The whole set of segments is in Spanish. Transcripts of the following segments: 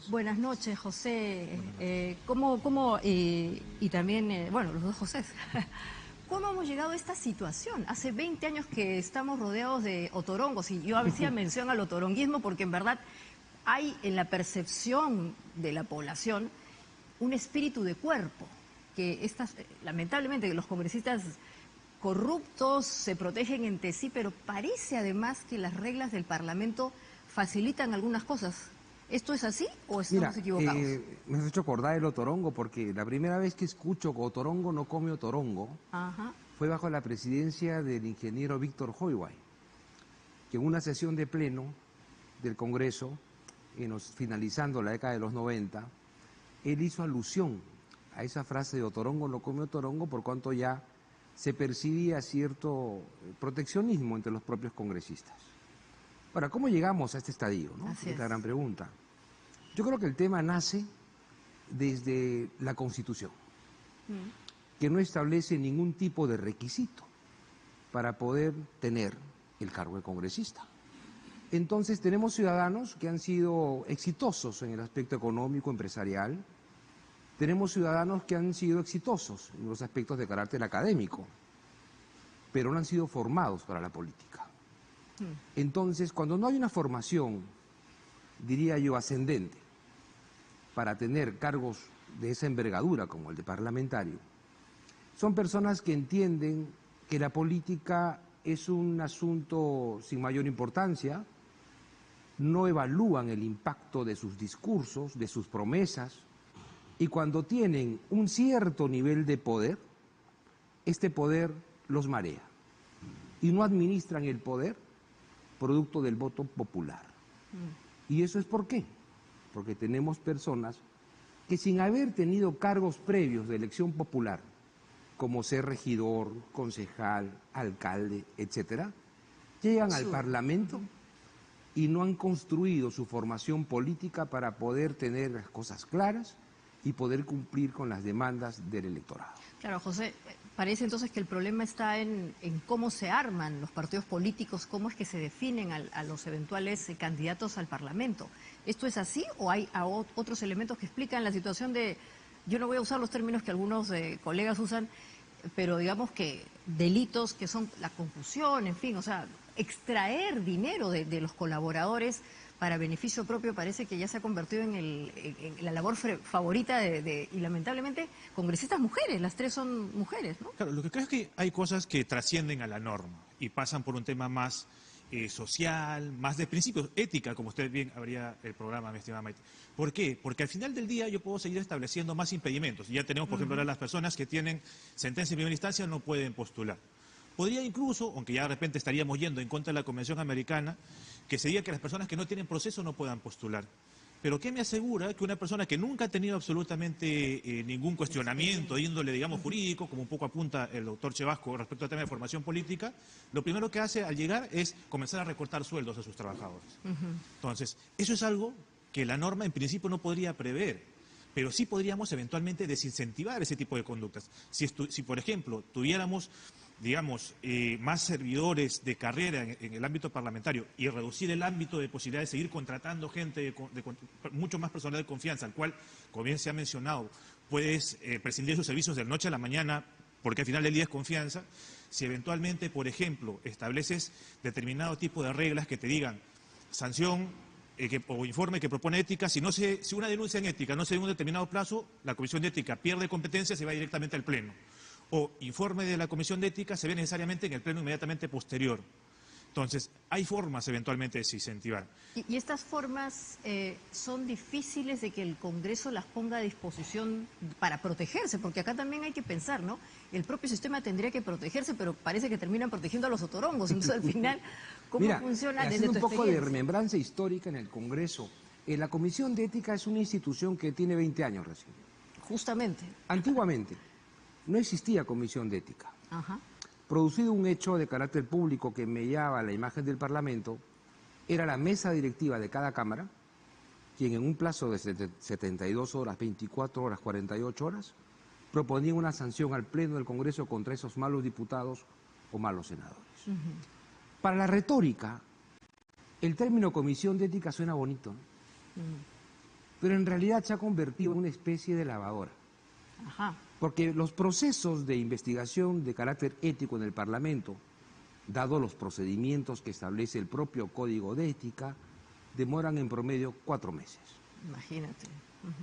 Buenas noches, José. Y también, bueno, los dos Josés. ¿Cómo hemos llegado a esta situación? Hace 20 años que estamos rodeados de otorongos, y yo hacía mención al otoronguismo porque en verdad hay en la percepción de la población un espíritu de cuerpo, que lamentablemente los congresistas corruptos se protegen entre sí, pero parece además que las reglas del Parlamento facilitan algunas cosas. ¿Esto es así o estamos equivocados? Me has hecho acordar el otorongo porque la primera vez que escucho que otorongo no come otorongo fue bajo la presidencia del ingeniero Víctor Hoyway, que en una sesión de pleno del Congreso, finalizando la década de los 90, él hizo alusión a esa frase de otorongo no come otorongo, por cuanto ya se percibía cierto proteccionismo entre los propios congresistas. Ahora, ¿cómo llegamos a este estadio, no? Es la gran pregunta. Yo creo que el tema nace desde la Constitución, que no establece ningún tipo de requisito para poder tener el cargo de congresista. Entonces tenemos ciudadanos que han sido exitosos en el aspecto económico, empresarial. Tenemos ciudadanos que han sido exitosos en los aspectos de carácter académico, pero no han sido formados para la política. Entonces, cuando no hay una formación, diría yo, ascendente, para tener cargos de esa envergadura como el de parlamentario, son personas que entienden que la política es un asunto sin mayor importancia, no evalúan el impacto de sus discursos, de sus promesas, y cuando tienen un cierto nivel de poder, este poder los marea, y no administran el poder producto del voto popular. ¿Y eso es por qué? Porque tenemos personas que sin haber tenido cargos previos de elección popular, como ser regidor, concejal, alcalde, etcétera, llegan al Parlamento y no han construido su formación política para poder tener las cosas claras y poder cumplir con las demandas del electorado. Claro, José, parece entonces que el problema está en cómo se arman los partidos políticos, cómo es que se definen a los eventuales candidatos al Parlamento. ¿Esto es así o hay otros elementos que explican la situación de, yo no voy a usar los términos que algunos colegas usan, pero digamos que delitos que son la confusión, en fin, o sea, extraer dinero de los colaboradores para beneficio propio parece que ya se ha convertido en la labor favorita y lamentablemente congresistas mujeres, las tres son mujeres, ¿no? Claro, lo que creo es que hay cosas que trascienden a la norma y pasan por un tema más social, más de principios, ética, como usted bien abría el programa, mi estimada Maite. ¿Por qué? Porque al final del día yo puedo seguir estableciendo más impedimentos. Ya tenemos, por ejemplo, ahora las personas que tienen sentencia en primera instancia no pueden postular. Podría incluso, aunque ya de repente estaríamos yendo en contra de la Convención Americana, que se diga que las personas que no tienen proceso no puedan postular. Pero ¿qué me asegura que una persona que nunca ha tenido absolutamente ningún cuestionamiento de índole, digamos, jurídico, como un poco apunta el doctor Chevasco respecto al tema de formación política, lo primero que hace al llegar es comenzar a recortar sueldos a sus trabajadores? Entonces, eso es algo que la norma en principio no podría prever, pero sí podríamos eventualmente desincentivar ese tipo de conductas. Si por ejemplo, tuviéramos, digamos, más servidores de carrera en el ámbito parlamentario y reducir el ámbito de posibilidad de seguir contratando gente, mucho más personal de confianza, al cual, como bien se ha mencionado, puedes prescindir de sus servicios de la noche a la mañana, porque al final del día es confianza. Si eventualmente, por ejemplo, estableces determinado tipo de reglas que te digan sanción o informe que propone ética, si una denuncia en ética no se da en un determinado plazo, la Comisión de Ética pierde competencia y se va directamente al Pleno. O informe de la Comisión de Ética se ve necesariamente en el Pleno inmediatamente posterior. Entonces, hay formas eventualmente de desincentivar. ¿Y estas formas son difíciles de que el Congreso las ponga a disposición para protegerse? Porque acá también hay que pensar, ¿no? El propio sistema tendría que protegerse, pero parece que terminan protegiendo a los otorongos. Entonces, al final, ¿cómo funciona desde tu haciendo un poco de experiencia? remembranza histórica en el Congreso, la Comisión de Ética es una institución que tiene 20 años recién. Justamente. Antiguamente no existía Comisión de Ética. Producido un hecho de carácter público que mellaba la imagen del Parlamento, era la mesa directiva de cada Cámara, quien en un plazo de 72 horas, 24 horas, 48 horas, proponía una sanción al Pleno del Congreso contra esos malos diputados o malos senadores. Para la retórica, el término Comisión de Ética suena bonito, ¿no? pero en realidad se ha convertido en una especie de lavadora. Ajá. Porque los procesos de investigación de carácter ético en el Parlamento, dado los procedimientos que establece el propio Código de Ética, demoran en promedio 4 meses. Imagínate.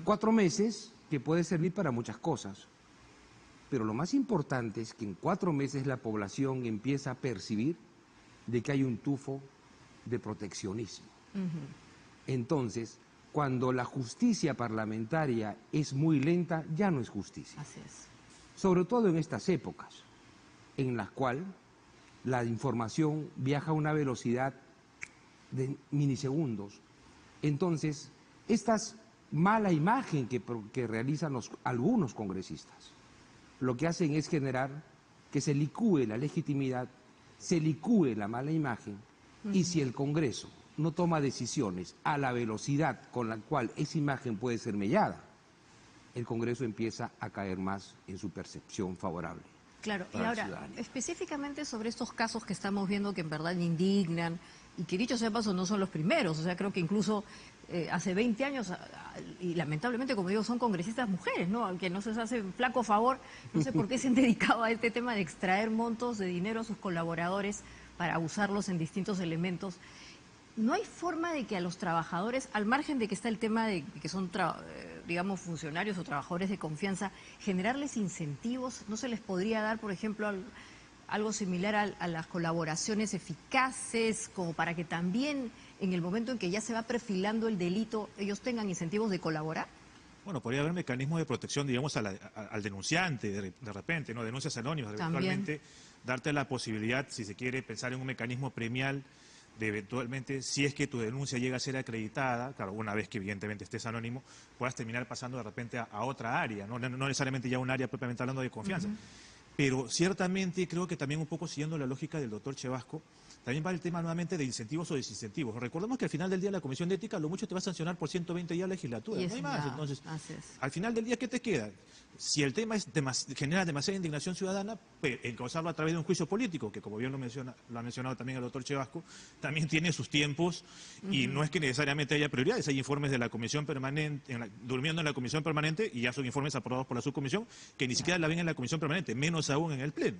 4 meses que puede servir para muchas cosas, pero lo más importante es que en 4 meses la población empieza a percibir de que hay un tufo de proteccionismo. Entonces, cuando la justicia parlamentaria es muy lenta, ya no es justicia. Así es. Sobre todo en estas épocas, en las cuales la información viaja a una velocidad de milisegundos. Entonces, esta mala imagen que realizan algunos congresistas, lo que hacen es generar que se licúe la legitimidad, se licúe la mala imagen, y si el Congreso no toma decisiones a la velocidad con la cual esa imagen puede ser mellada, el Congreso empieza a caer más en su percepción favorable. Claro, y ahora, específicamente sobre estos casos que estamos viendo que en verdad indignan, y que dicho sea de paso no son los primeros, o sea, creo que incluso hace 20 años, y lamentablemente, como digo, son congresistas mujeres, ¿no? Aunque no se les hace flaco favor, no sé por qué se han dedicado a este tema de extraer montos de dinero a sus colaboradores para usarlos en distintos elementos. ¿No hay forma de que a los trabajadores, al margen de que está el tema de que son, digamos, funcionarios o trabajadores de confianza, generarles incentivos? ¿No se les podría dar, por ejemplo, algo similar a las colaboraciones eficaces, como para que también en el momento en que ya se va perfilando el delito, ellos tengan incentivos de colaborar? Bueno, podría haber mecanismos de protección, digamos, al denunciante, de repente, ¿no? Denuncias anónimas, eventualmente darte la posibilidad, si se quiere, pensar en un mecanismo premial de eventualmente, si es que tu denuncia llega a ser acreditada, claro, una vez que evidentemente estés anónimo, puedas terminar pasando de repente a otra área, no necesariamente ya un área propiamente hablando de confianza. Pero ciertamente creo que también un poco siguiendo la lógica del doctor Chevasco, también va el tema nuevamente de incentivos o desincentivos. Recordemos que al final del día la Comisión de Ética lo mucho te va a sancionar por 120 días de legislatura, no hay más. Entonces, al final del día, ¿qué te queda? Si el tema genera demasiada indignación ciudadana, pues, encauzarlo a través de un juicio político, que como bien lo ha mencionado también el doctor Chevasco, también tiene sus tiempos y no es que necesariamente haya prioridades. Hay informes de la Comisión Permanente, durmiendo en la Comisión Permanente, y ya son informes aprobados por la subcomisión, que ni siquiera la ven en la Comisión Permanente, menos aún en el Pleno.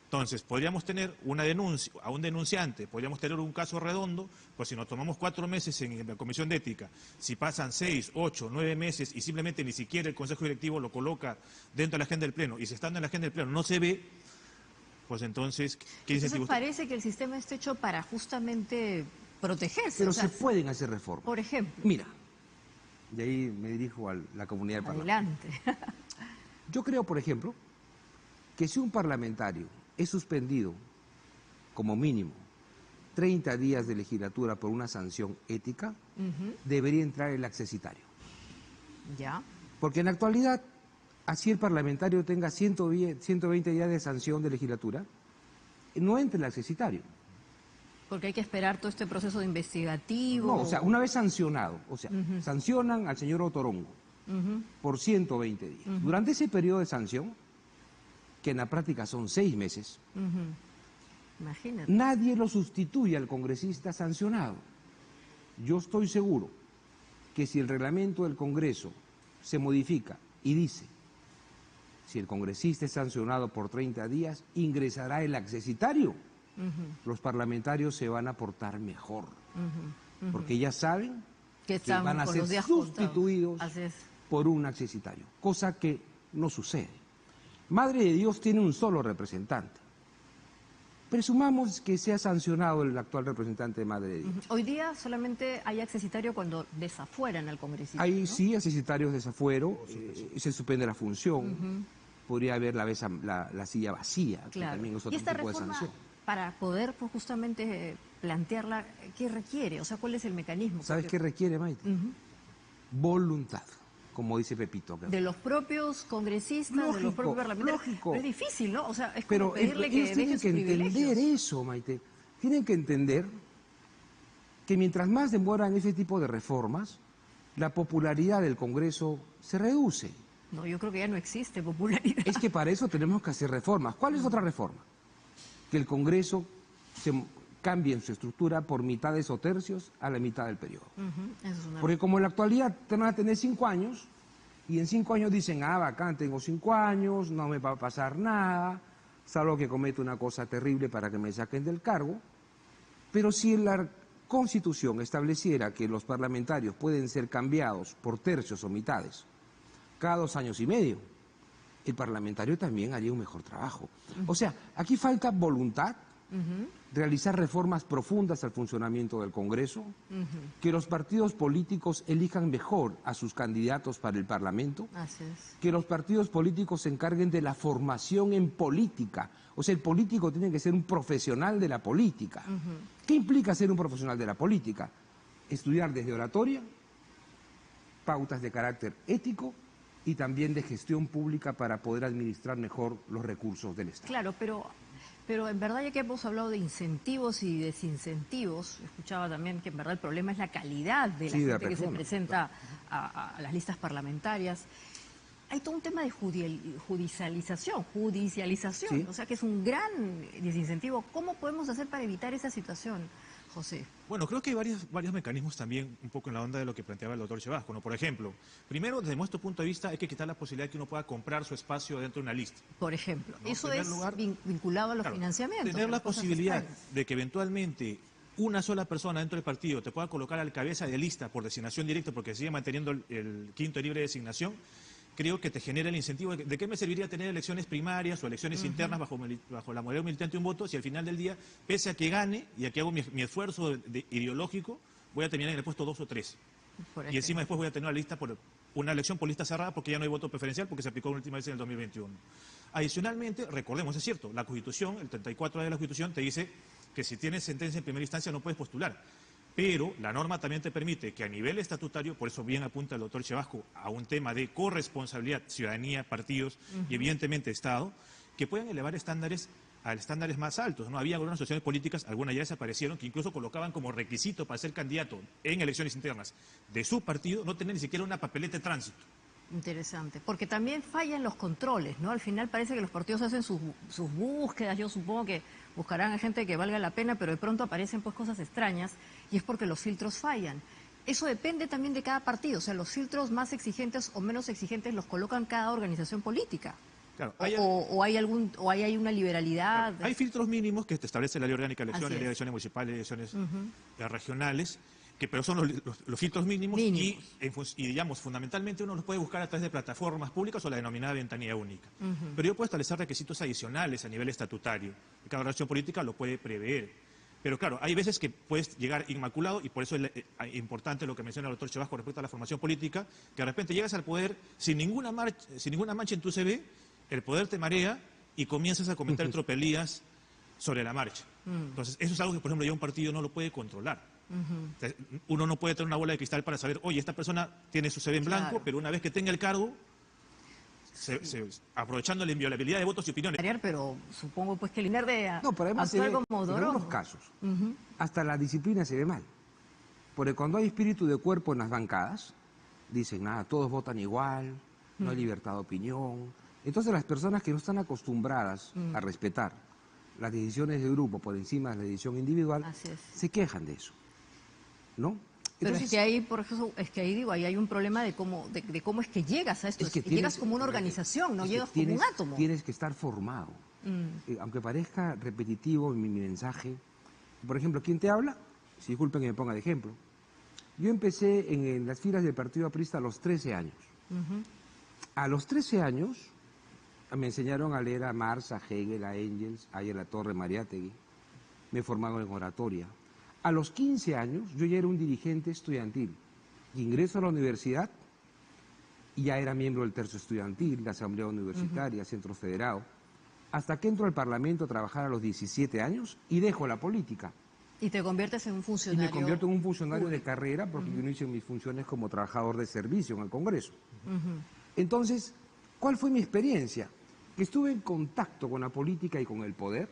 Entonces, podríamos tener una denuncia a un denunciante, podríamos tener un caso redondo, pues si nos tomamos 4 meses en la Comisión de Ética, si pasan 6, 8, 9 meses y simplemente ni siquiera el Consejo Directivo lo coloca dentro de la agenda del Pleno, y si estando en la agenda del Pleno no se ve, pues entonces, ¿qué incentivo? Entonces parece que el sistema está hecho para justamente protegerse. Pero se pueden hacer reformas. Por ejemplo. Mira, de ahí me dirijo a la comunidad del Parlamento. Adelante. Yo creo, por ejemplo, que si un parlamentario es suspendido, como mínimo, 30 días de legislatura por una sanción ética, debería entrar el accesitario. Ya. Porque en la actualidad, así el parlamentario tenga 120 días de sanción de legislatura, no entra el accesitario. Porque hay que esperar todo este proceso de investigativo. No, o sea, una vez sancionado, o sea, sancionan al señor Otorongo por 120 días. Durante ese periodo de sanción, que en la práctica son 6 meses, imagínate, nadie lo sustituye al congresista sancionado. Yo estoy seguro que si el reglamento del Congreso se modifica y dice, si el congresista es sancionado por 30 días, ingresará el accesitario, los parlamentarios se van a portar mejor, porque ya saben que van a ser sustituidos por un accesitario, cosa que no sucede. Madre de Dios tiene un solo representante. Presumamos que sea sancionado el actual representante de Madre de Dios. Hoy día solamente hay accesitario cuando desafueran al congresista. Hay, ¿no? Sí, accesitarios desafuero, se suspende la función, podría haber la silla vacía, Claro. que también es otro ¿Y esta tipo de reforma, sanción. para poder pues, justamente plantearla, qué requiere? O sea, ¿cuál es el mecanismo? ¿Sabes qué requiere, Maite? Voluntad, como dice Pepito acá. De los propios congresistas, de los propios parlamentarios. Pero es difícil, ¿no? O sea, es como pedirle que dejen sus privilegios. Tienen que entender eso, Maite. Tienen que entender que mientras más demoran ese tipo de reformas, la popularidad del Congreso se reduce. No, yo creo que ya no existe popularidad. Es que para eso tenemos que hacer reformas. ¿Cuál es otra reforma? Que el Congreso cambien su estructura por mitades o tercios a la mitad del periodo. Eso es una... Porque como en la actualidad te van a tener 5 años, y en 5 años dicen, bacán, tengo 5 años, no me va a pasar nada, salvo que cometa una cosa terrible para que me saquen del cargo. Pero si la Constitución estableciera que los parlamentarios pueden ser cambiados por tercios o mitades cada 2 años y medio, el parlamentario también haría un mejor trabajo. O sea, aquí falta voluntad, realizar reformas profundas al funcionamiento del Congreso, que los partidos políticos elijan mejor a sus candidatos para el Parlamento, que los partidos políticos se encarguen de la formación en política. O sea, el político tiene que ser un profesional de la política. ¿Qué implica ser un profesional de la política? Estudiar desde oratoria, pautas de carácter ético y también de gestión pública para poder administrar mejor los recursos del Estado. Claro, pero en verdad, ya que hemos hablado de incentivos y desincentivos, escuchaba también que en verdad el problema es la calidad de la gente que se presenta a las listas parlamentarias. Hay todo un tema de judicialización, sí. O sea que es un gran desincentivo. ¿Cómo podemos hacer para evitar esa situación, José? Bueno, creo que hay varios mecanismos también, un poco en la onda de lo que planteaba el doctor Chevasco, ¿no? Por ejemplo, primero, desde nuestro punto de vista, hay que quitar la posibilidad de que uno pueda comprar su espacio dentro de una lista. Por ejemplo, ¿no? Eso es vinculado a los financiamientos. Tener la posibilidad de que eventualmente una sola persona dentro del partido te pueda colocar al cabeza de lista por designación directa, porque sigue manteniendo el quinto libre de designación, creo que te genera el incentivo de qué me serviría tener elecciones primarias o elecciones internas bajo la modalidad militante de un voto si al final del día, pese a que gane y a que hago mi esfuerzo ideológico, voy a terminar en el puesto 2 o 3. Y encima después voy a tener la lista por una elección por lista cerrada porque ya no hay voto preferencial porque se aplicó la última vez en el 2021. Adicionalmente, recordemos, es cierto, la Constitución, el 34 de la Constitución te dice que si tienes sentencia en primera instancia no puedes postular. Pero la norma también te permite que a nivel estatutario, por eso bien apunta el doctor Chevasco, a un tema de corresponsabilidad, ciudadanía, partidos y evidentemente Estado, que puedan elevar estándares a estándares más altos, ¿no? Había algunas asociaciones políticas, algunas ya desaparecieron, que incluso colocaban como requisito para ser candidato en elecciones internas de su partido no tener ni siquiera una papeleta de tránsito. Interesante, porque también fallan los controles, ¿no? Al final parece que los partidos hacen sus búsquedas, yo supongo que buscarán a gente que valga la pena, pero de pronto aparecen pues cosas extrañas y es porque los filtros fallan. Eso depende también de cada partido, o sea, los filtros más exigentes o menos exigentes los colocan cada organización política. Claro, o hay una liberalidad. Claro, hay filtros mínimos que te establece la ley orgánica de elecciones municipales, elecciones regionales, pero son los filtros mínimos. Y digamos, fundamentalmente uno los puede buscar a través de plataformas públicas o la denominada ventanilla única. Pero yo puedo establecer requisitos adicionales a nivel estatutario. Y cada organización política lo puede prever. Pero claro, hay veces que puedes llegar inmaculado y por eso es importante lo que menciona el doctor Chevasco respecto a la formación política, que de repente llegas al poder sin ninguna mancha en tu CV, el poder te marea y comienzas a cometer tropelías sobre la marcha. Entonces, eso es algo que, por ejemplo, ya un partido no lo puede controlar. Uno no puede tener una bola de cristal para saber, oye, esta persona tiene su CV en blanco, pero una vez que tenga el cargo, aprovechando la inviolabilidad de votos y opiniones. Pero supongo pues que el INER de pero además actuar como en Torongo. algunos casos, hasta la disciplina se ve mal. Porque cuando hay espíritu de cuerpo en las bancadas, dicen, nada, todos votan igual, no hay libertad de opinión. Entonces las personas que no están acostumbradas a respetar las decisiones de grupo por encima de la decisión individual, se quejan de eso, ¿no? Pero entonces, es que ahí, por ejemplo, ahí hay un problema de cómo es que llegas a esto. Es que llegas como una organización, no llegas como un átomo. Tienes que estar formado. Aunque parezca repetitivo mi mensaje, por ejemplo, ¿quién te habla? Si disculpen que me ponga de ejemplo. Yo empecé en las filas del Partido Aprista a los 13 años. A los 13 años me enseñaron a leer a Marx, a Hegel, a Engels, a La Torre, Mariátegui. Me formaron en oratoria. A los 15 años yo ya era un dirigente estudiantil. Ingreso a la universidad y ya era miembro del tercio estudiantil, la asamblea universitaria, centro federado. Hasta que entro al Parlamento a trabajar a los 17 años y dejo la política. Y te conviertes en un funcionario. Y me convierto en un funcionario de carrera porque yo no hice mis funciones como trabajador de servicio en el Congreso. Entonces, ¿cuál fue mi experiencia? Que estuve en contacto con la política y con el poder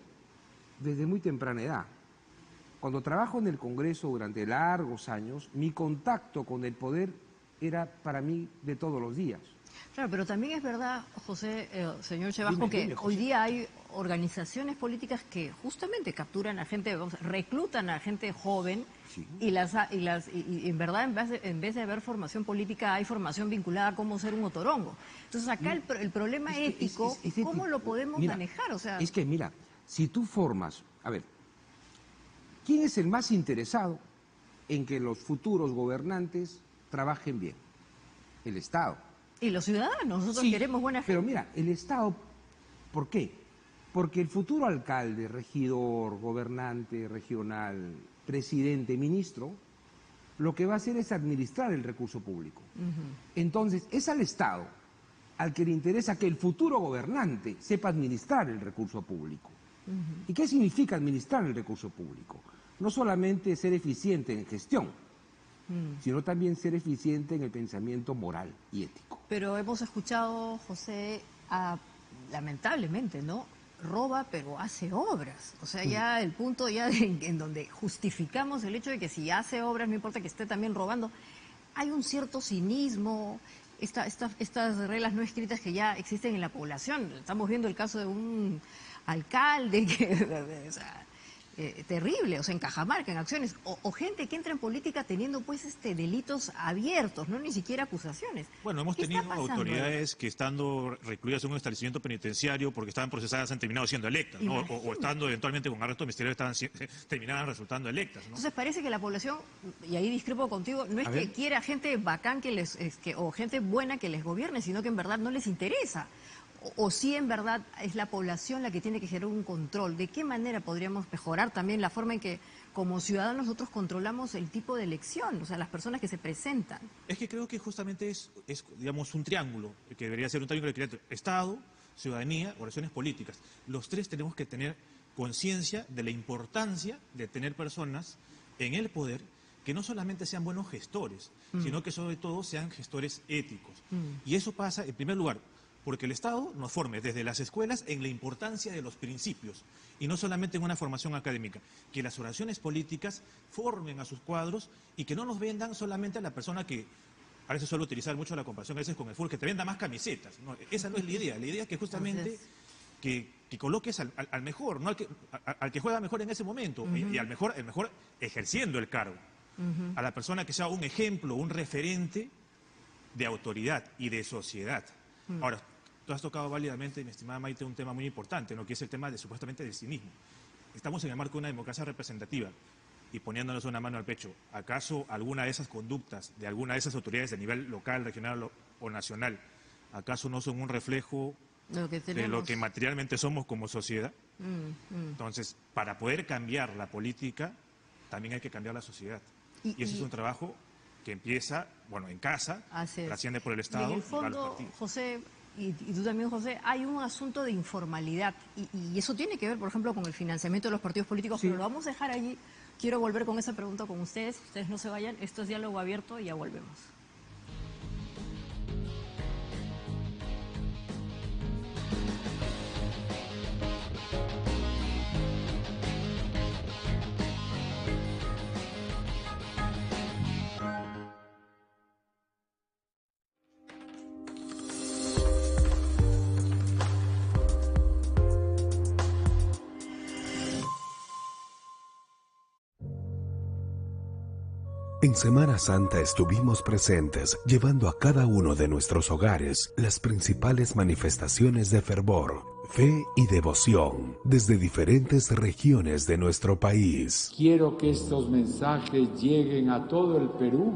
desde muy temprana edad. Cuando trabajo en el Congreso durante largos años, mi contacto con el poder era para mí de todos los días. Claro, pero también es verdad, José, señor Chevasco, que hoy día hay organizaciones políticas que justamente capturan a gente, reclutan a gente joven, sí, y en verdad en vez de haber formación política hay formación vinculada a cómo ser un otorongo. Entonces acá el problema ético, ¿cómo lo podemos manejar? O sea, es que mira, si tú formas, a ver, ¿quién es el más interesado en que los futuros gobernantes trabajen bien? El Estado. Y los ciudadanos, nosotros queremos buena gente. Pero mira, el Estado, ¿por qué? Porque el futuro alcalde, regidor, gobernante regional, presidente, ministro, lo que va a hacer es administrar el recurso público. Entonces, es al Estado al que le interesa que el futuro gobernante sepa administrar el recurso público. ¿Y qué significa administrar el recurso público? No solamente ser eficiente en gestión, sino también ser eficiente en el pensamiento moral y ético. Pero hemos escuchado, José, lamentablemente, ¿no? Roba, pero hace obras. O sea, ya el punto ya en donde justificamos el hecho de que si hace obras, no importa que esté también robando, hay un cierto cinismo, estas reglas no escritas que ya existen en la población. Estamos viendo el caso de un alcalde que... o sea, terrible, o sea, en Cajamarca, en acciones, o gente que entra en política teniendo pues delitos abiertos, no ni siquiera acusaciones. Bueno, hemos tenido autoridades que estando recluidas en un establecimiento penitenciario porque estaban procesadas han terminado siendo electas, ¿no? o estando eventualmente con arresto misterioso terminaban resultando electas, ¿no? Entonces parece que la población, y ahí discrepo contigo, no es que quiera gente bacán o gente buena que les gobierne, sino que en verdad no les interesa. O si en verdad es la población la que tiene que generar un control. ¿De qué manera podríamos mejorar también la forma en que como ciudadanos nosotros controlamos el tipo de elección, o sea, las personas que se presentan? Es que creo que justamente es digamos, un triángulo, que debería ser un triángulo equilibrado. Estado, ciudadanía, organizaciones políticas. Los tres tenemos que tener conciencia de la importancia de tener personas en el poder que no solamente sean buenos gestores, sino que sobre todo sean gestores éticos. Y eso pasa, en primer lugar, porque el Estado nos forme desde las escuelas en la importancia de los principios y no solamente en una formación académica. Que las oraciones políticas formen a sus cuadros y que no nos vendan solamente a la persona que, a veces suelo utilizar mucho la comparación a veces con el fútbol, que te venda más camisetas. No, esa no es la idea. La idea es que justamente que coloques al mejor, no al que juega mejor en ese momento y al mejor ejerciendo el cargo. A la persona que sea un ejemplo, un referente de autoridad y de sociedad. Ahora, tú has tocado válidamente, mi estimada Maite, un tema muy importante, ¿no? Que es el tema de supuestamente del cinismo. Estamos en el marco de una democracia representativa y poniéndonos una mano al pecho, ¿acaso alguna de esas conductas de alguna de esas autoridades de nivel local, regional o nacional, acaso no son un reflejo de lo que materialmente somos como sociedad? Entonces, para poder cambiar la política, también hay que cambiar la sociedad. Y ese es un trabajo que empieza, bueno, en casa, trasciende por el Estado. Y en el fondo, José, y tú también, José, hay un asunto de informalidad y eso tiene que ver, por ejemplo, con el financiamiento de los partidos políticos, pero lo vamos a dejar allí. Quiero volver con esa pregunta con ustedes no se vayan, esto es Diálogo Abierto y ya volvemos. En Semana Santa estuvimos presentes, llevando a cada uno de nuestros hogares las principales manifestaciones de fervor, fe y devoción desde diferentes regiones de nuestro país. Quiero que estos mensajes lleguen a todo el Perú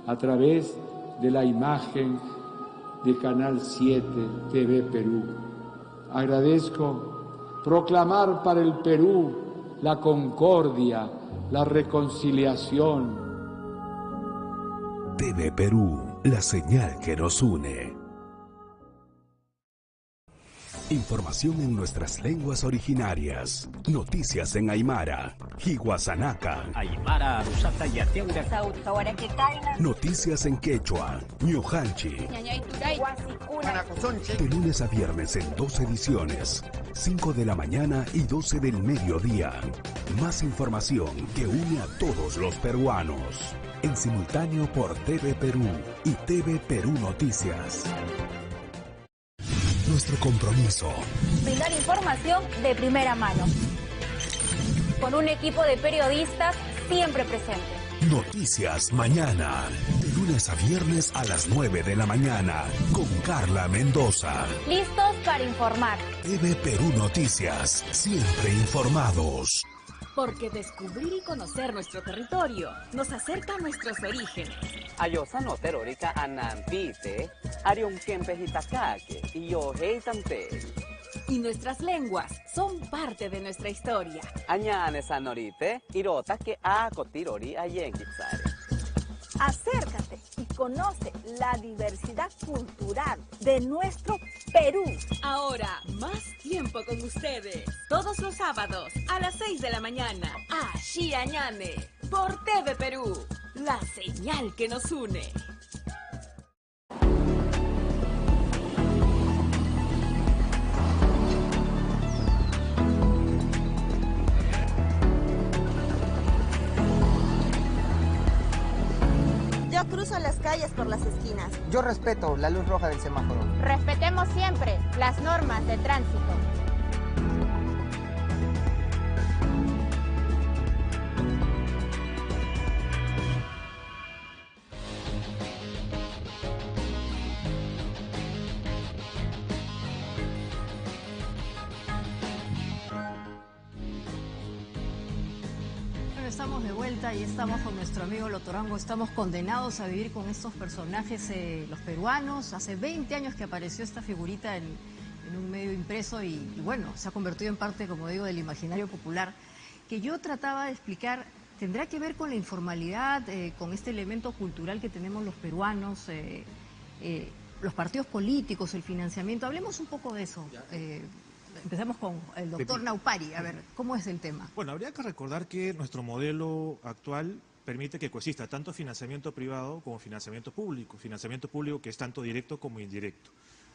a través de la imagen de Canal 7 TV Perú. Agradezco proclamar para el Perú la concordia, la reconciliación. TV Perú, la señal que nos une. Información en nuestras lenguas originarias. Noticias en Aymara, Hiwasanaka. Aymara, Rusata y Ateura. Noticias en quechua, Ñojanchi. De lunes a viernes en 2 ediciones, 5 de la mañana y 12 del mediodía. Más información que une a todos los peruanos. En simultáneo por TV Perú y TV Perú Noticias. Nuestro compromiso. Brindar información de primera mano. Con un equipo de periodistas siempre presente. Noticias Mañana. De lunes a viernes a las 9 de la mañana. Con Carla Mendoza. Listos para informar. TV Perú Noticias. Siempre informados. Porque descubrir y conocer nuestro territorio nos acerca a nuestros orígenes. Ayosa no terorica anampite, arion kempes itakake, y yo heitante. Y nuestras lenguas son parte de nuestra historia. Añane sanorite, irota que a cotirori ayenkitsare. Acércate y conoce la diversidad cultural de nuestro Perú. Ahora, más tiempo con ustedes. Todos los sábados a las 6 de la mañana. A Xiañane, por TV Perú. La señal que nos une. Yo cruzo las calles por las esquinas. Yo respeto la luz roja del semáforo. Respetemos siempre las normas de tránsito. Estamos de vuelta y estamos con nuestro amigo Lotorongo. Estamos condenados a vivir con estos personajes, los peruanos. Hace 20 años que apareció esta figurita en un medio impreso y bueno, se ha convertido en parte, como digo, del imaginario popular. Que yo trataba de explicar, ¿tendrá que ver con la informalidad, con este elemento cultural que tenemos los peruanos, los partidos políticos, el financiamiento? Hablemos un poco de eso. Empezamos con el doctor Naupari. A ver, ¿cómo es el tema? Bueno, habría que recordar que nuestro modelo actual permite que coexista tanto financiamiento privado como financiamiento público que es tanto directo como indirecto,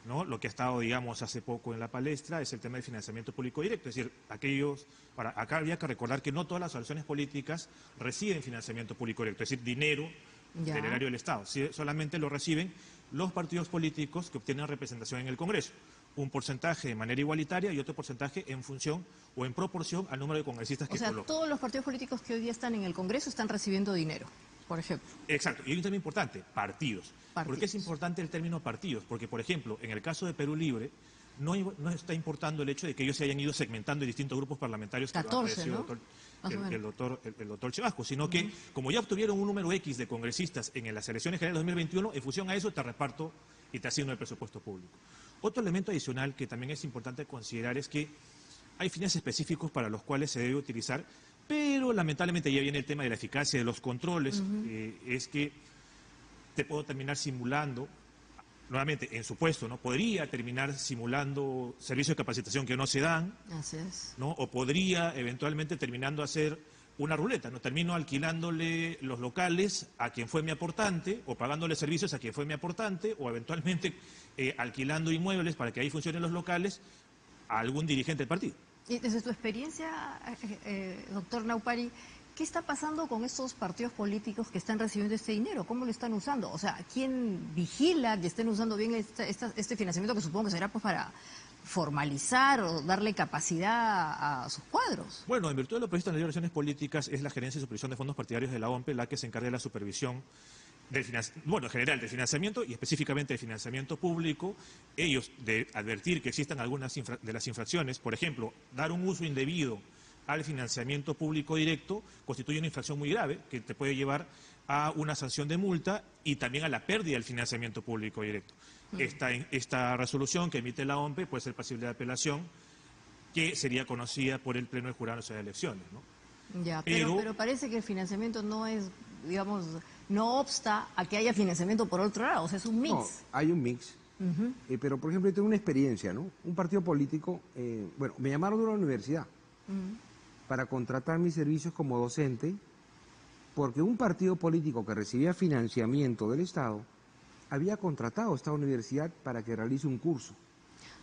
¿no? Lo que ha estado, digamos, hace poco en la palestra es el tema del financiamiento público directo, es decir, acá habría que recordar que no todas las organizaciones políticas reciben financiamiento público directo, es decir, dinero del erario del Estado, solamente lo reciben los partidos políticos que obtienen representación en el Congreso. Un porcentaje de manera igualitaria y otro porcentaje en función o en proporción al número de congresistas que colocan. Todos los partidos políticos que hoy día están en el Congreso están recibiendo dinero, por ejemplo. Exacto, y hay un tema importante, partidos. ¿Por qué es importante el término partidos? Porque, por ejemplo, en el caso de Perú Libre, no está importando el hecho de que ellos se hayan ido segmentando en distintos grupos parlamentarios 14, ¿no? el doctor Chevasco, sino que como ya obtuvieron un número X de congresistas en las elecciones generales de 2021, en función a eso te reparto y te asigno el presupuesto público. Otro elemento adicional que también es importante considerar es que hay fines específicos para los cuales se debe utilizar, pero lamentablemente ya viene el tema de la eficacia de los controles, es que te puedo terminar simulando, nuevamente en su puesto, ¿no? Podría terminar simulando servicios de capacitación que no se dan, así es, ¿no? O podría eventualmente terminando hacer una ruleta, ¿no? Termino alquilándole los locales a quien fue mi aportante, o pagándole servicios a quien fue mi aportante, o eventualmente alquilando inmuebles para que ahí funcionen los locales a algún dirigente del partido. Y desde tu experiencia, doctor Naupari, ¿qué está pasando con estos partidos políticos que están recibiendo este dinero? ¿Cómo lo están usando? O sea, ¿quién vigila que estén usando bien este financiamiento que supongo que será pues para formalizar o darle capacidad a sus cuadros? Bueno, en virtud de lo previsto en la ley de relaciones políticas, es la Gerencia de Supervisión de Fondos Partidarios de la OMPE la que se encarga de la supervisión del general del financiamiento y específicamente del financiamiento público. Ellos, de advertir que existan algunas de las infracciones, por ejemplo, dar un uso indebido al financiamiento público directo, constituye una infracción muy grave que te puede llevar a una sanción de multa y también a la pérdida del financiamiento público directo. Esta resolución que emite la OMPE puede ser pasible de apelación, que sería conocida por el Pleno del Jurado Nacional de Elecciones, ¿no? Ya, pero parece que el financiamiento no es, digamos, no obsta a que haya financiamiento por otro lado, o sea, es un mix. No, hay un mix, Pero, por ejemplo, yo tengo una experiencia, ¿no? Un partido político, bueno, me llamaron de una universidad para contratar mis servicios como docente, porque un partido político que recibía financiamiento del Estado había contratado a esta universidad para que realice un curso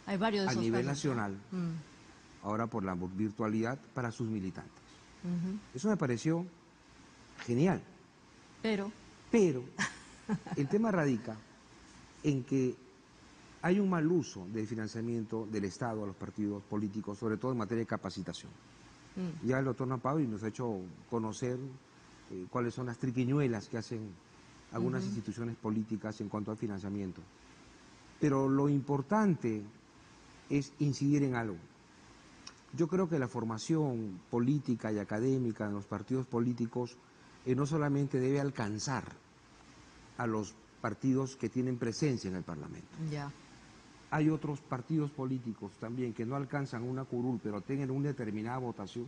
Hay varios de a esos nivel casos, nacional, ahora por la virtualidad, para sus militantes. Eso me pareció genial. Pero el tema radica en que hay un mal uso del financiamiento del Estado a los partidos políticos, sobre todo en materia de capacitación. Ya el doctor Napavi nos ha hecho conocer cuáles son las triquiñuelas que hacen algunas instituciones políticas en cuanto al financiamiento. Pero lo importante es incidir en algo. Yo creo que la formación política y académica en los partidos políticos no solamente debe alcanzar a los partidos que tienen presencia en el Parlamento. Ya. Hay otros partidos políticos también que no alcanzan una curul, pero tienen una determinada votación,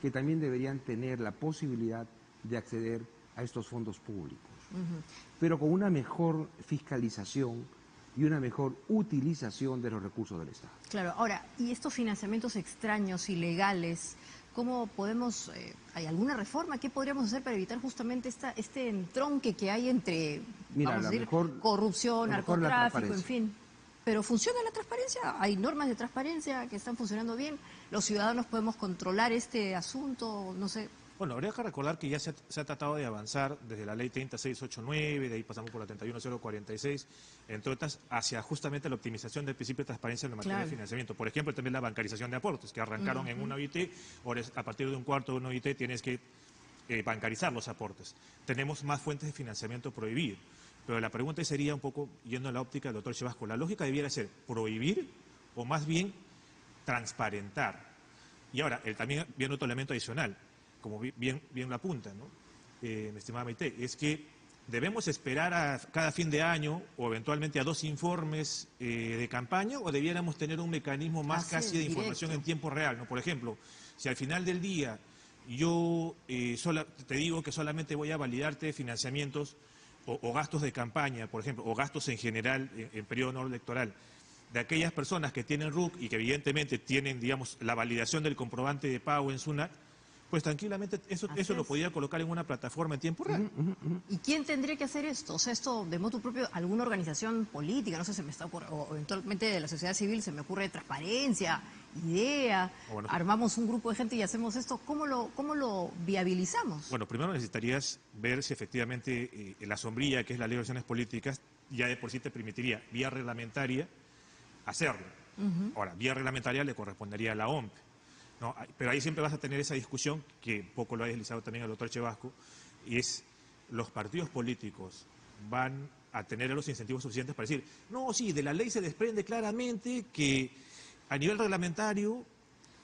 que también deberían tener la posibilidad de acceder a estos fondos públicos, pero con una mejor fiscalización y una mejor utilización de los recursos del Estado. Claro, ahora, ¿y estos financiamientos extraños, ilegales, cómo podemos, hay alguna reforma? ¿Qué podríamos hacer para evitar justamente este entronque que hay entre, vamos a decir, corrupción, narcotráfico, en fin? Pero ¿funciona la transparencia? ¿Hay normas de transparencia que están funcionando bien? ¿Los ciudadanos podemos controlar este asunto? No sé. Bueno, habría que recordar que ya se ha tratado de avanzar desde la ley 30689, de ahí pasamos por la 31046, entre otras, hacia justamente la optimización del principio de transparencia en la materia de financiamiento. Por ejemplo, también la bancarización de aportes, que arrancaron en una OIT, ahora a partir de un cuarto de una OIT tienes que bancarizar los aportes. Tenemos más fuentes de financiamiento prohibido. Pero la pregunta sería un poco, yendo a la óptica del doctor Chevasco, la lógica debiera ser prohibir o más bien transparentar. Y ahora, también viene otro elemento adicional, como bien lo apunta, ¿no? Mi estimada Maite, es que debemos esperar a cada fin de año o eventualmente a 2 informes de campaña, o debiéramos tener un mecanismo más casi de información en tiempo real, ¿no? Por ejemplo, si al final del día yo te digo que solamente voy a validarte financiamientos o gastos de campaña, por ejemplo, o gastos en general en periodo no electoral, de aquellas personas que tienen RUC y que evidentemente tienen, digamos, la validación del comprobante de pago en SUNAT, pues tranquilamente eso lo podría colocar en una plataforma en tiempo real. ¿Y quién tendría que hacer esto? O sea, esto de motu propio, alguna organización política, no sé, se me está ocurriendo, o eventualmente de la sociedad civil se me ocurre transparencia, idea, armamos un grupo de gente y hacemos esto, ¿cómo lo viabilizamos? Bueno, primero necesitarías ver si efectivamente la sombrilla, que es la ley de organizaciones políticas, ya de por sí te permitiría, vía reglamentaria, hacerlo. Ahora, vía reglamentaria le correspondería a la OMP. ¿No? Pero ahí siempre vas a tener esa discusión, que un poco lo ha deslizado también el doctor Chevasco, y es los partidos políticos van a tener los incentivos suficientes para decir, no, sí, de la ley se desprende claramente que a nivel reglamentario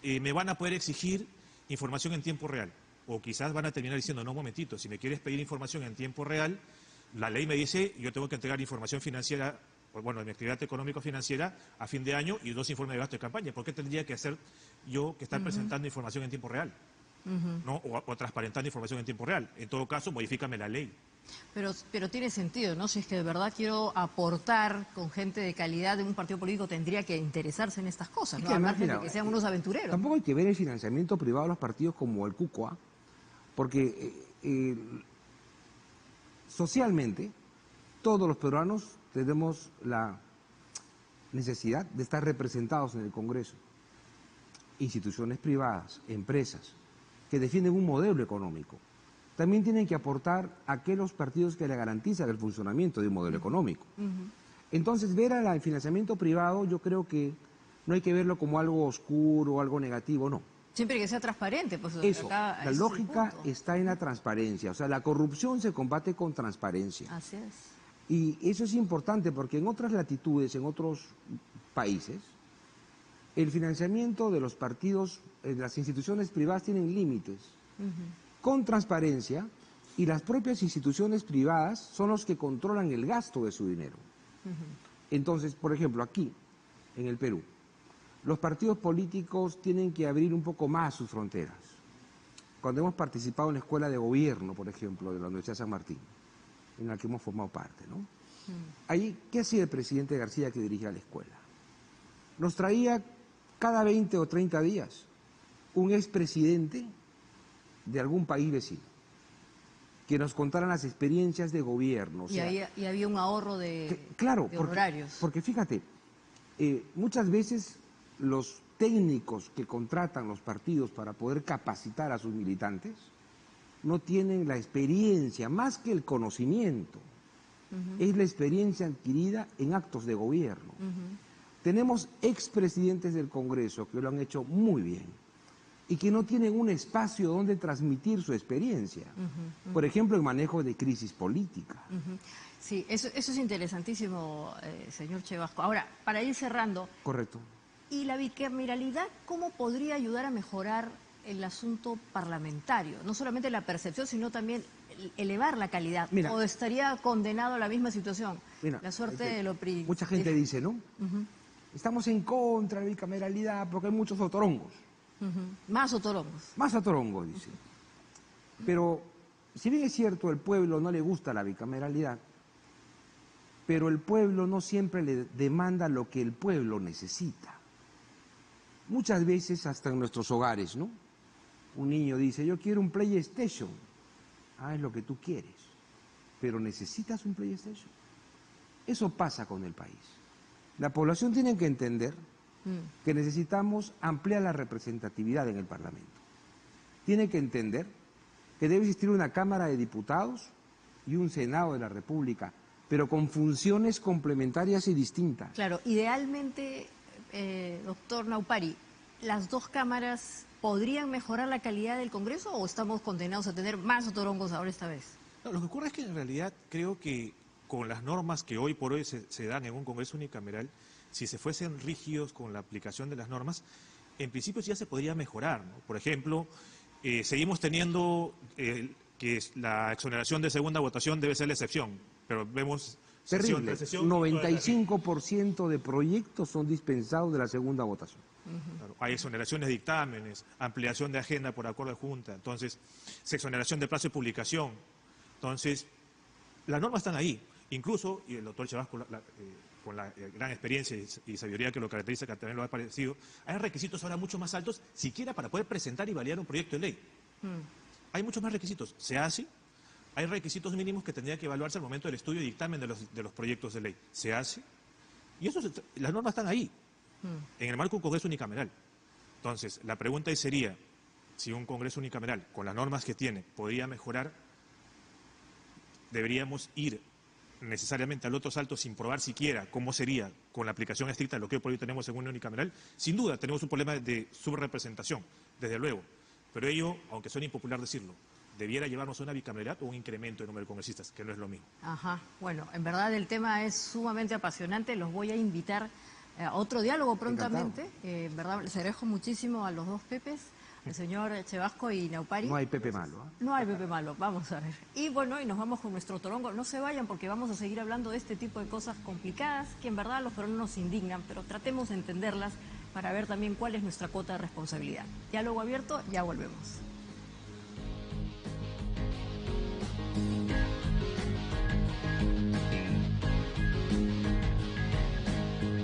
me van a poder exigir información en tiempo real. O quizás van a terminar diciendo, no, un momentito, si me quieres pedir información en tiempo real, la ley me dice, yo tengo que entregar información financiera, bueno, de mi actividad económico-financiera a fin de año y 2 informes de gasto de campaña. ¿Por qué tendría que hacer yo que estar presentando información en tiempo real? ¿No? O transparentando información en tiempo real. En todo caso, modifícame la ley. Pero tiene sentido, ¿no? Si es que de verdad quiero aportar con gente de calidad de un partido político, tendría que interesarse en estas cosas, ¿no? Además de que sean unos aventureros. Tampoco hay que ver el financiamiento privado de los partidos como el cuco, porque socialmente todos los peruanos tenemos la necesidad de estar representados en el Congreso. Instituciones privadas, empresas, que defienden un modelo económico, también tienen que aportar a aquellos partidos que le garantizan el funcionamiento de un modelo económico. Entonces, ver al financiamiento privado, yo creo que no hay que verlo como algo oscuro o algo negativo, no. Siempre que sea transparente, pues eso, la lógica está en la transparencia, o sea, la corrupción se combate con transparencia. Así es. Y eso es importante porque en otras latitudes, en otros países, el financiamiento de los partidos, las instituciones privadas tienen límites, con transparencia, y las propias instituciones privadas son los que controlan el gasto de su dinero. Entonces, por ejemplo, aquí, en el Perú, los partidos políticos tienen que abrir un poco más sus fronteras. Cuando hemos participado en la escuela de gobierno, por ejemplo, de la Universidad de San Martín, en la que hemos formado parte, ¿no? ahí, ¿qué hacía el presidente García que dirigía la escuela? Nos traía cada 20 o 30 días un expresidente de algún país vecino que nos contaran las experiencias de gobierno. O sea, y había un ahorro de horarios. Porque fíjate, muchas veces los técnicos que contratan los partidos para poder capacitar a sus militantes no tienen la experiencia, más que el conocimiento, es la experiencia adquirida en actos de gobierno. Tenemos expresidentes del Congreso que lo han hecho muy bien y que no tienen un espacio donde transmitir su experiencia. Por ejemplo, el manejo de crisis política. Sí, eso es interesantísimo, señor Chevasco. Ahora, para ir cerrando... Correcto. ¿Y la bicameralidad cómo podría ayudar a mejorar el asunto parlamentario? No solamente la percepción, sino también elevar la calidad. Mira, ¿o estaría condenado a la misma situación? Mira, la suerte de lo... Mucha gente dice, ¿no? Estamos en contra de la bicameralidad porque hay muchos otorongos. Más otorongos. Más otorongos, dice. Pero, si bien es cierto, el pueblo no le gusta la bicameralidad, pero el pueblo no siempre le demanda lo que el pueblo necesita. Muchas veces, hasta en nuestros hogares, ¿no? Un niño dice, yo quiero un PlayStation. Ah, es lo que tú quieres. Pero ¿necesitas un PlayStation? Eso pasa con el país. La población tiene que entender que necesitamos ampliar la representatividad en el Parlamento. Tiene que entender que debe existir una Cámara de Diputados y un Senado de la República, pero con funciones complementarias y distintas. Claro, idealmente, doctor Naupari, ¿las dos cámaras podrían mejorar la calidad del Congreso o estamos condenados a tener más otorongos ahora esta vez? No, lo que ocurre es que en realidad creo que con las normas que hoy por hoy se dan en un Congreso unicameral, si se fuesen rígidos con la aplicación de las normas, en principio ya se podría mejorar, ¿no? Por ejemplo, seguimos teniendo que la exoneración de segunda votación debe ser la excepción, pero vemos... Terrible, 95% de proyectos son dispensados de la segunda votación. Claro, hay exoneraciones de dictámenes, ampliación de agenda por acuerdo de Junta, entonces, exoneración de plazo de publicación. Entonces, las normas están ahí. Incluso, y el doctor Chevasco, con la gran experiencia y sabiduría que lo caracteriza, que también lo ha parecido, hay requisitos ahora mucho más altos, siquiera para poder presentar y validar un proyecto de ley. Hay muchos más requisitos. Se hace. Hay requisitos mínimos que tendrían que evaluarse al momento del estudio y dictamen de los proyectos de ley. Se hace. Y las normas están ahí, en el marco de un Congreso unicameral. Entonces, la pregunta sería, si un Congreso unicameral, con las normas que tiene, podría mejorar, deberíamos ir necesariamente al otro salto sin probar siquiera cómo sería con la aplicación estricta de lo que por hoy tenemos en un unicameral. Sin duda, tenemos un problema de subrepresentación, desde luego. Pero ello, aunque suene impopular decirlo, debiera llevarnos a una bicameralidad o un incremento de número de congresistas, que no es lo mismo. Ajá, bueno, en verdad el tema es sumamente apasionante, los voy a invitar a otro diálogo prontamente. En verdad les agradezco muchísimo a los dos Pepes, el señor Chevasco y Naupari. No hay Pepe malo. ¿eh? No hay Pepe malo, vamos a ver. Y bueno, y nos vamos con nuestro torongo. No se vayan porque vamos a seguir hablando de este tipo de cosas complicadas que en verdad a los peruanos nos indignan, pero tratemos de entenderlas para ver también cuál es nuestra cuota de responsabilidad. Diálogo abierto, ya volvemos.